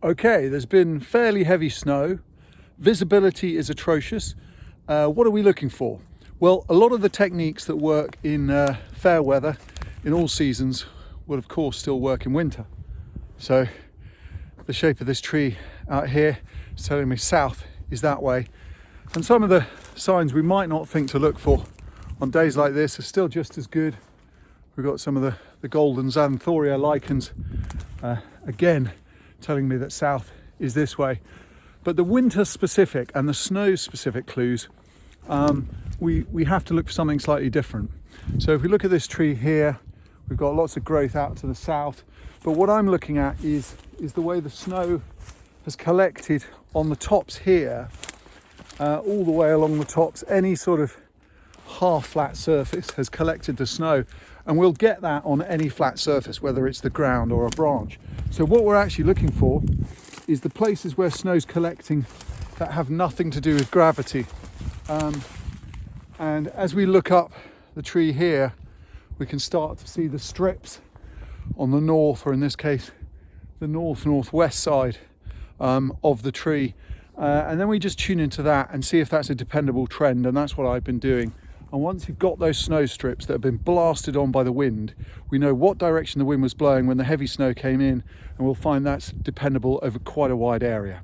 Okay, there's been fairly heavy snow. Visibility is atrocious. What are we looking for? Well, a lot of the techniques that work in fair weather in all seasons will of course still work in winter. So the shape of this tree out here is telling me south is that way. And some of the signs we might not think to look for on days like this are still just as good. We've got some of the golden xanthoria lichens, again, telling me that south is this way. But the winter specific and the snow specific clues, we have to look for something slightly different. So if we look at this tree here, we've got lots of growth out to the south. But what I'm looking at is the way the snow has collected on the tops here, all the way along the tops. Any sort of half flat surface has collected the snow, and we'll get that on any flat surface, whether it's the ground or a branch. So what we're actually looking for is the places where snow's collecting that have nothing to do with gravity. And as we look up the tree here, we can start to see the strips on the north, or in this case, the northwest side of the tree. And then we just tune into that and see if that's a dependable trend, and that's what I've been doing. And once you've got those snow strips that have been blasted on by the wind, we know what direction the wind was blowing when the heavy snow came in, and we'll find that's dependable over quite a wide area.